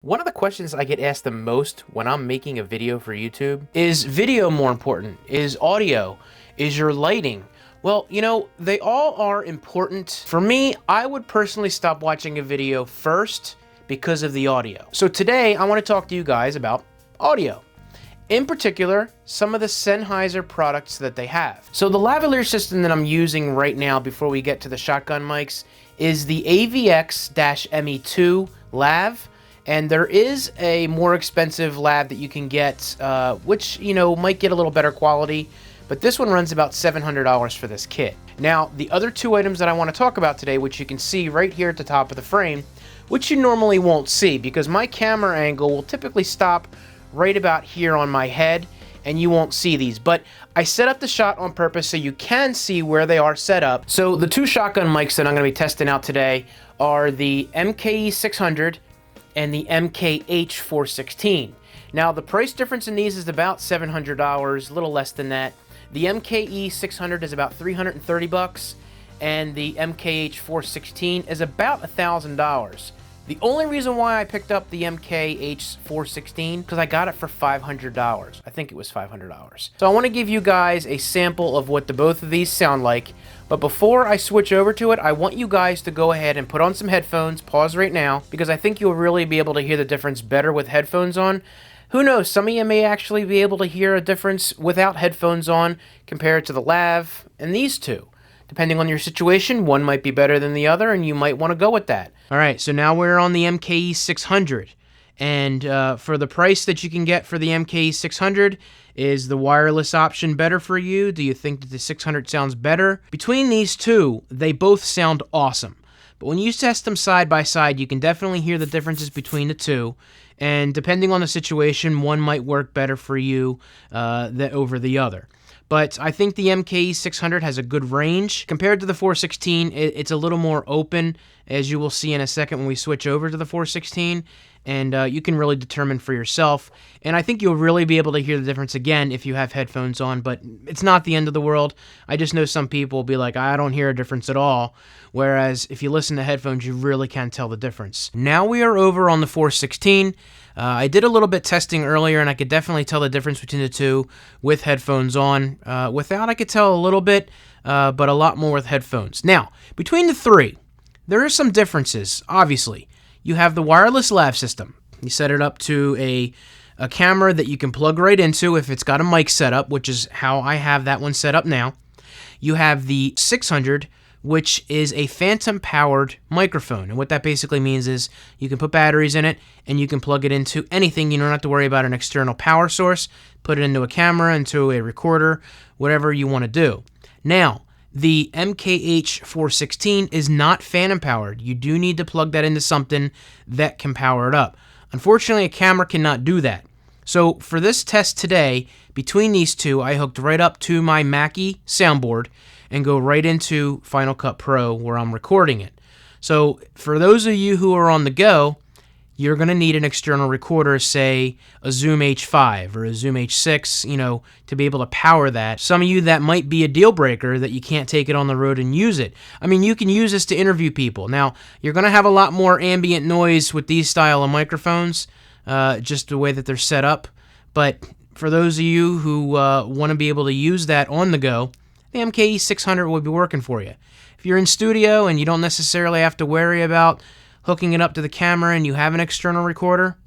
One of the questions I get asked the most when I'm making a video for YouTube is video more important? Is audio? Is your lighting? Well, they all are important. For me, I would personally stop watching a video first because of the audio. So today, I want to talk to you guys about audio. In particular, some of the Sennheiser products that they have. So the lavalier system that I'm using right now before we get to the shotgun mics is the AVX-ME2 lav. And there is a more expensive lav that you can get, which, might get a little better quality. But this one runs about $700 for this kit. Now, the other two items that I want to talk about today, which you can see right here at the top of the frame, which you normally won't see because my camera angle will typically stop right about here on my head, and you won't see these. But I set up the shot on purpose so you can see where they are set up. So the two shotgun mics that I'm going to be testing out today are the MKE600 and the MKH416. Now, the price difference in these is about $700, a little less than that. The MKE600 is about $330, and the MKH416 is about $1,000. The only reason why I picked up the MKH416 because I got it for $500. I think it was $500. So I want to give you guys a sample of what the both of these sound like. But before I switch over to it, I want you guys to go ahead and put on some headphones. Pause right now because I think you'll really be able to hear the difference better with headphones on. Who knows, some of you may actually be able to hear a difference without headphones on compared to the lav and these two. Depending on your situation, one might be better than the other, and you might want to go with that. All right, so now we're on the MKE600. And for the price that you can get for the MKE600, is the wireless option better for you? Do you think that the 600 sounds better? Between these two, they both sound awesome. But when you test them side by side, you can definitely hear the differences between the two. And depending on the situation, one might work better for you over the other. But I think the MKE600 has a good range. Compared to the 416, it's a little more open, as you will see in a second when we switch over to the 416. And you can really determine for yourself. And I think you'll really be able to hear the difference again if you have headphones on, but it's not the end of the world. I just know some people will be like, I don't hear a difference at all. Whereas if you listen to headphones, you really can tell the difference. Now we are over on the 416. I did a little bit testing earlier, and I could definitely tell the difference between the two with headphones on. Without, I could tell a little bit, but a lot more with headphones. Now, between the three, there are some differences, obviously. You have the wireless lav system. You set it up to a camera that you can plug right into if it's got a mic set up, which is how I have that one set up now. You have the 600, which is a phantom-powered microphone. And what that basically means is you can put batteries in it, and you can plug it into anything. You don't have to worry about an external power source. Put it into a camera, into a recorder, whatever you want to do. Now, the MKH416 is not phantom-powered. You do need to plug that into something that can power it up. Unfortunately, a camera cannot do that. So for this test today, between these two, I hooked right up to my Mackie soundboard and go right into Final Cut Pro where I'm recording it. So for those of you who are on the go, you're going to need an external recorder, say a Zoom H5 or a Zoom H6, to be able to power that. Some of you, that might be a deal breaker that you can't take it on the road and use it. I mean, you can use this to interview people. Now, you're going to have a lot more ambient noise with these style of microphones, just the way that they're set up. But for those of you who want to be able to use that on the go, the MKE600 will be working for you. If you're in studio and you don't necessarily have to worry about hooking it up to the camera and you have an external recorder,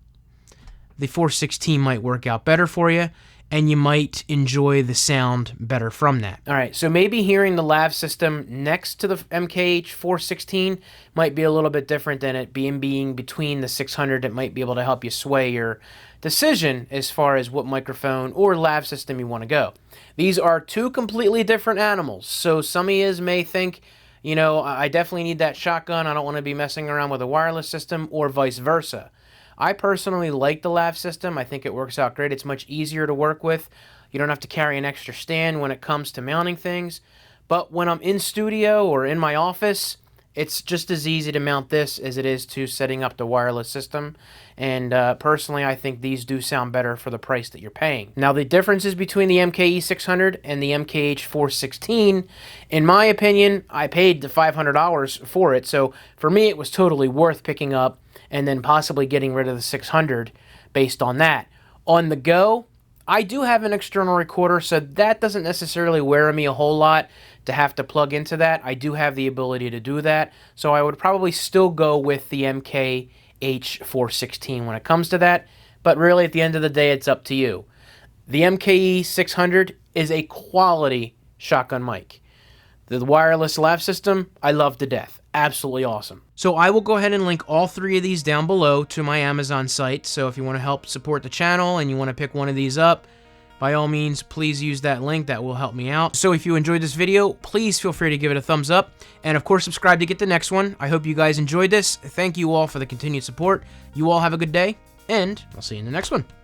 the 416 might work out better for you, and you might enjoy the sound better from that. All right, so maybe hearing the lav system next to the MKH416 might be a little bit different than it being between the 600. It might be able to help you sway your decision as far as what microphone or lav system you want to go. These are two completely different animals, so some of you may think, I definitely need that shotgun. I don't want to be messing around with a wireless system, or vice versa. I personally like the lav system. I think it works out great. It's much easier to work with. You don't have to carry an extra stand when it comes to mounting things. But when I'm in studio or in my office, it's just as easy to mount this as it is to setting up the wireless system. And personally, I think these do sound better for the price that you're paying. Now, the differences between the MKE600 and the MKH416, in my opinion, I paid the $500 for it. So for me, it was totally worth picking up and then possibly getting rid of the 600 based on that. On the go, I do have an external recorder, so that doesn't necessarily wear me a whole lot to have to plug into that. I do have the ability to do that, so I would probably still go with the MKH416 when it comes to that, but really at the end of the day, it's up to you. The MKE 600 is a quality shotgun mic. The wireless lav system, I love to death. Absolutely awesome. So I will go ahead and link all three of these down below to my Amazon site. So if you want to help support the channel and you want to pick one of these up, by all means, please use that link. That will help me out. So if you enjoyed this video, please feel free to give it a thumbs up. And of course, subscribe to get the next one. I hope you guys enjoyed this. Thank you all for the continued support. You all have a good day, and I'll see you in the next one.